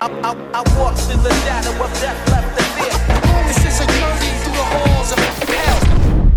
I walk through the shadow of death left to fear. This is a journey through the halls of hell.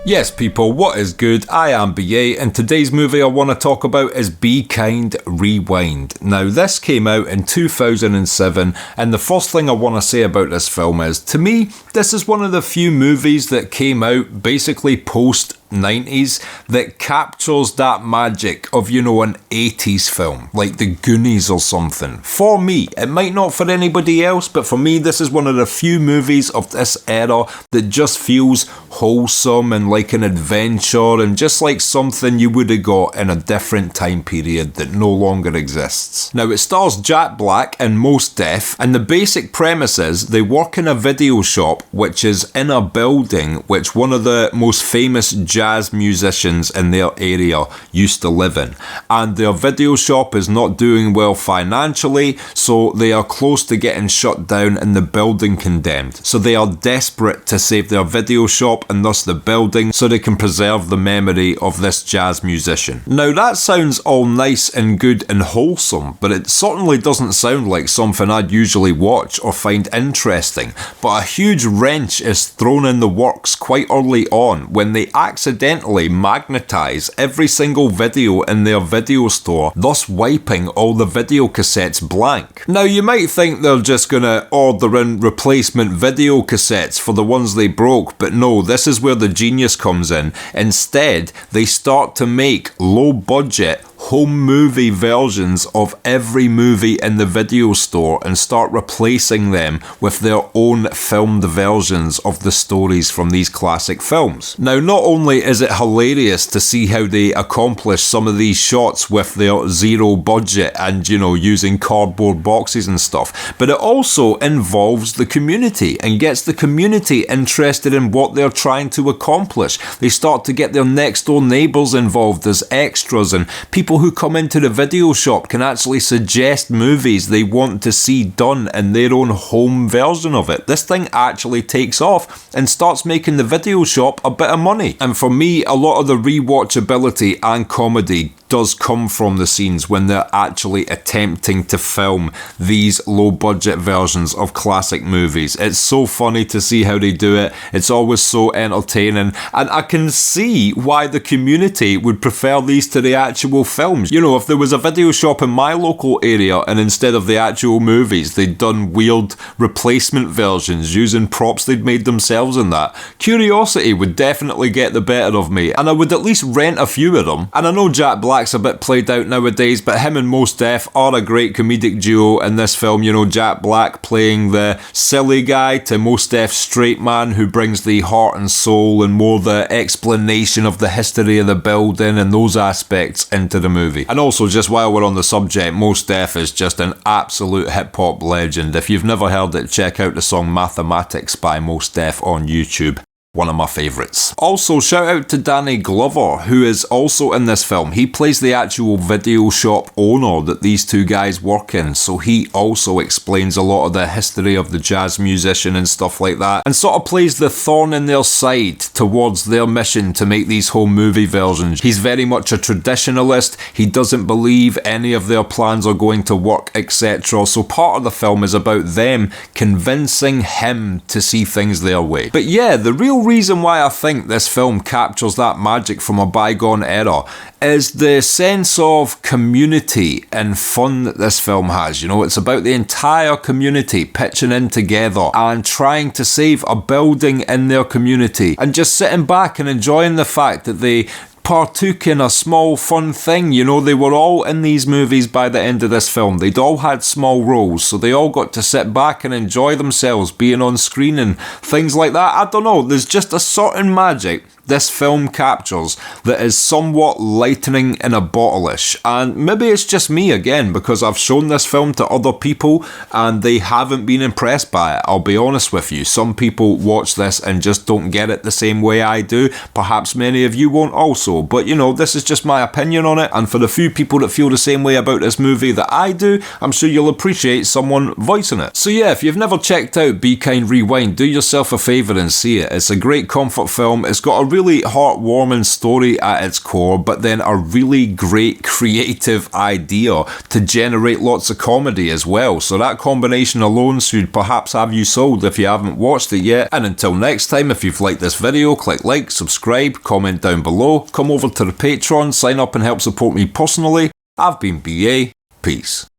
Yes people, what is good? I am BA and today's movie I want to talk about is Be Kind, Rewind. Now this came out in 2007 and the first thing I want to say about this film is, to me, this is one of the few movies that came out basically post 90s that captures that magic of, you know, an 80s film, like The Goonies or something. For me, it might not for anybody else, but for me, this is one of the few movies of this era that just feels wholesome and like an adventure and just like something you would have got in a different time period that no longer exists. Now, it stars Jack Black and Mos Def, and the basic premise is they work in a video shop which is in a building which one of the most famous jazz musicians in their area used to live in, and their video shop is not doing well financially, so they are close to getting shut down and the building condemned. So they are desperate to save their video shop and thus the building so they can preserve the memory of this jazz musician. Now that sounds all nice and good and wholesome, but it certainly doesn't sound like something I'd usually watch or find interesting. But a huge wrench is thrown in the works quite early on when they accidentally magnetize every single video in their video store, thus wiping all the video cassettes blank. Now you might think they're just gonna order in replacement video cassettes for the ones they broke, but no, this is where the genius comes in. Instead, they start to make low budget home movie versions of every movie in the video store and start replacing them with their own filmed versions of the stories from these classic films. Now, not only is it hilarious to see how they accomplish some of these shots with their zero budget and, you know, using cardboard boxes and stuff, but it also involves the community and gets the community interested in what they're trying to accomplish. They start to get their next door neighbours involved as extras, and people who come into the video shop can actually suggest movies they want to see done in their own home version of it. This thing actually takes off and starts making the video shop a bit of money. And for me, a lot of the rewatchability and comedy does come from the scenes when they're actually attempting to film these low budget versions of classic movies. It's so funny to see how they do it. It's always so entertaining, and I can see why the community would prefer these to the actual films. You know, if there was a video shop in my local area and instead of the actual movies they'd done weird replacement versions using props they'd made themselves and that, curiosity would definitely get the better of me, and I would at least rent a few of them. And I know Jack Black's a bit played out nowadays, but him and Mos Def are a great comedic duo in this film. You know, Jack Black playing the silly guy to Mos Def's straight man who brings the heart and soul and more the explanation of the history of the building and those aspects into the movie. And also, just while we're on the subject, Mos Def is just an absolute hip-hop legend. If you've never heard it, check out the song Mathematics by Mos Def on YouTube. One of my favourites. Also, shout out to Danny Glover, who is also in this film. He plays the actual video shop owner that these two guys work in, so he also explains a lot of the history of the jazz musician and stuff like that, and sort of plays the thorn in their side towards their mission to make these home movie versions. He's very much a traditionalist. He doesn't believe any of their plans are going to work, etc. So part of the film is about them convincing him to see things their way. But yeah, the real reason why I think this film captures that magic from a bygone era is the sense of community and fun that this film has. You know, it's about the entire community pitching in together and trying to save a building in their community and just sitting back and enjoying the fact that they partook in a small fun thing. You know, they were all in these movies by the end of this film. They'd all had small roles, so they all got to sit back and enjoy themselves being on screen and things like that. I don't know, there's just a certain magic this film captures that is somewhat lightning in a bottle-ish. And maybe it's just me again, because I've shown this film to other people and they haven't been impressed by it. I'll be honest with you, some people watch this and just don't get it the same way I do. Perhaps many of you won't also, but you know, this is just my opinion on it, and for the few people that feel the same way about this movie that I do, I'm sure you'll appreciate someone voicing it. So yeah, if you've never checked out Be Kind, Rewind, do yourself a favour and see it. It's a great comfort film. It's got a really really heartwarming story at its core, but then a really great creative idea to generate lots of comedy as well. So that combination alone should perhaps have you sold if you haven't watched it yet. And until next time, if you've liked this video, click like, subscribe, comment down below, come over to the Patreon, sign up and help support me personally. I've been BA. Peace.